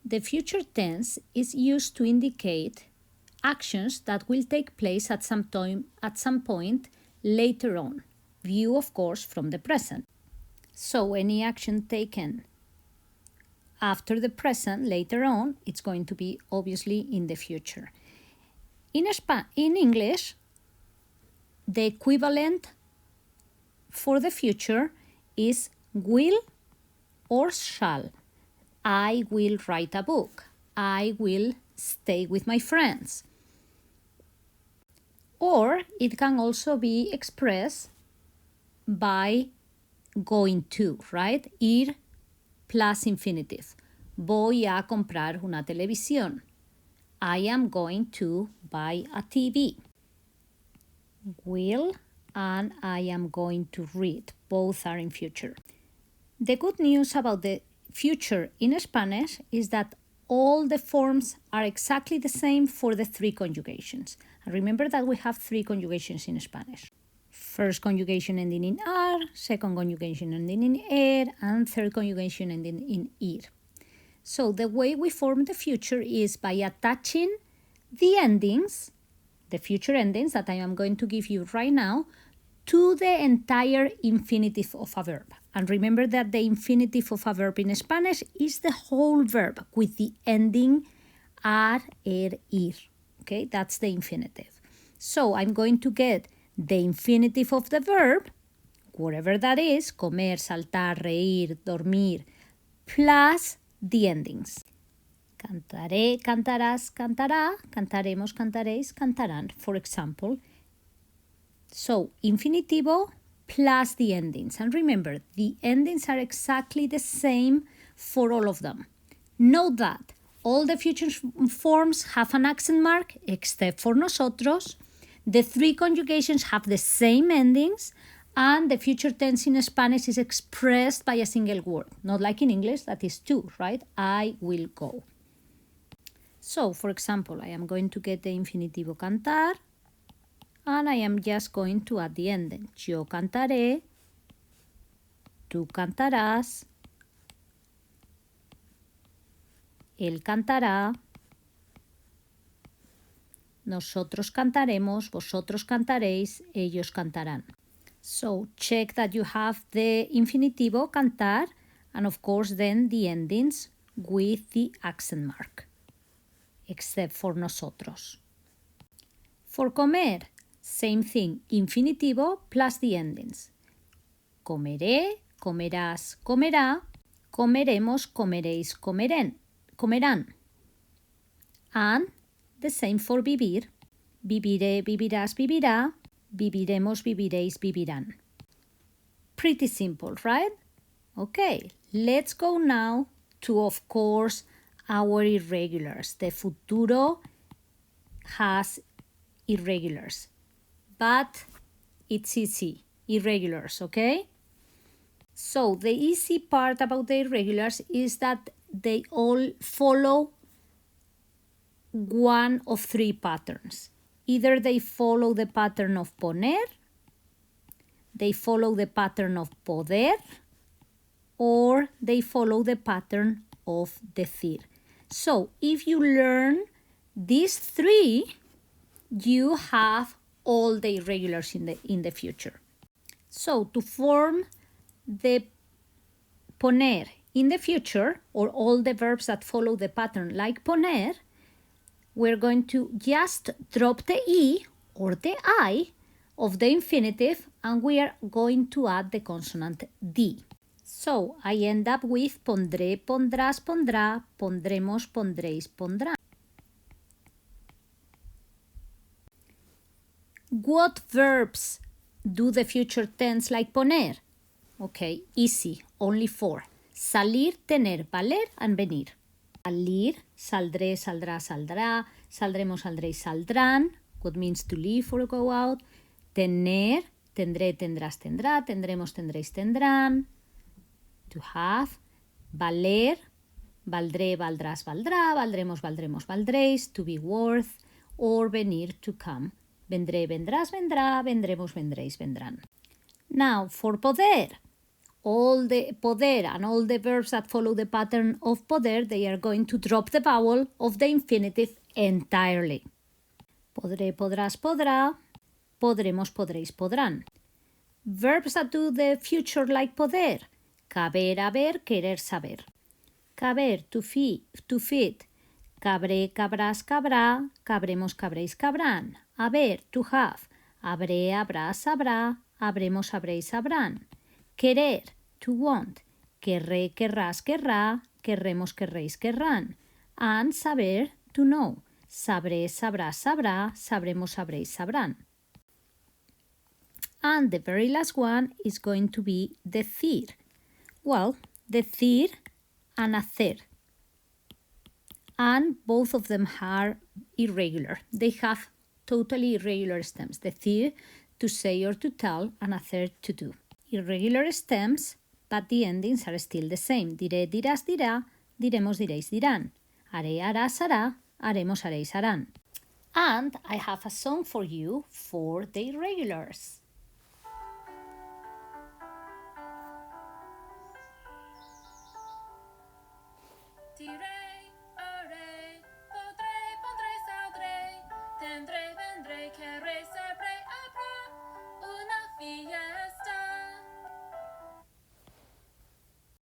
The future tense is used to indicate actions that will take place at some point later on, view of course from the present. So any action taken after the present later on, it's going to be obviously in the future. In English, the equivalent for the future is will or shall. I will write a book. I will stay with my friends. Or it can also be expressed by going to, right? Ir plus infinitive. Voy a comprar una televisión. I am going to buy a TV. Will and I am going to read. Both are in future. The good news about the future in Spanish is that all the forms are exactly the same for the three conjugations. And remember that we have three conjugations in Spanish. First conjugation ending in ar, second conjugation ending in er, and third conjugation ending in ir. So the way we form the future is by attaching the endings, the future endings that I am going to give you right now, to the entire infinitive of a verb. And remember that the infinitive of a verb in Spanish is the whole verb with the ending ar, er, ir. Okay, that's the infinitive. So I'm going to get the infinitive of the verb, whatever that is, comer, saltar, reír, dormir, plus the endings. Cantaré, cantarás, cantará, cantaremos, cantaréis, cantarán, for example. So, infinitivo plus the endings. And remember, the endings are exactly the same for all of them. Note that all the future forms have an accent mark except for nosotros. The three conjugations have the same endings, and the future tense in Spanish is expressed by a single word, not like in English, that is two, right? I will go. So, for example, I am going to get the infinitivo cantar, and I am just going to add the ending. Yo cantaré, tú cantarás, él cantará, nosotros cantaremos, vosotros cantaréis, ellos cantarán. So check that you have the infinitivo cantar and of course then the endings with the accent mark, except for nosotros. For comer, same thing, infinitivo plus the endings. Comeré, comerás, comerá, comeremos, comeréis, comerán. And the same for vivir. Viviré, vivirás, vivirá. Viviremos, viviréis, vivirán. Pretty simple, right? Okay, let's go now to, of course, our irregulars. The futuro has irregulars, but it's easy. Irregulars, okay? So the easy part about the irregulars is that they all follow one of three patterns. Either they follow the pattern of poner, they follow the pattern of poder, or they follow the pattern of decir. So if you learn these three, you have all the irregulars in the future. So to form the poner in the future, or all the verbs that follow the pattern like poner, we're going to just drop the E or the I of the infinitive, and we are going to add the consonant D. So I end up with pondré, pondrás, pondrá, pondremos, pondréis, pondrán. What verbs do the future tense like poner? Okay, easy, only four. Salir, tener, valer, and venir. Salir, saldré, saldrá, saldrá, saldremos, saldréis, saldrán, what means to leave or go out. Tener, tendré, tendrás, tendrá, tendremos, tendréis, tendrán. To have. Valer, valdré, valdrás, valdrá, valdremos, valdremos, valdréis. To be worth. Or venir, to come. Vendré, vendrás, vendrá, vendremos, vendréis, vendrán. Now, for poder. all the poder and all the verbs that follow the pattern of poder, they are going to drop the vowel of the infinitive entirely. Podré, podrás, podrá. Podremos, podréis, podrán. Verbs that do the future like poder. Caber, haber, querer, saber. Caber, to feed. Cabré, cabrás, cabrá. Cabremos, cabréis, cabrán. Haber, to have. Habré, habrás, habrá. Habremos, habréis, habrán. Querer, to want. Querré, querrás, querrá. Querremos, querréis, querrán. And saber, to know. Sabré, sabrás, sabrá. Sabremos, sabréis, sabrán. And the very last one is going to be decir. Well, decir and hacer. And both of them are irregular. They have totally irregular stems. Decir, to say or to tell, and hacer, to do. Irregular stems, but the endings are still the same. Diré, dirás, dirá. Diremos, diréis, dirán. Haré, harás, hará. Haremos, haréis, harán. And I have a song for you for the irregulars.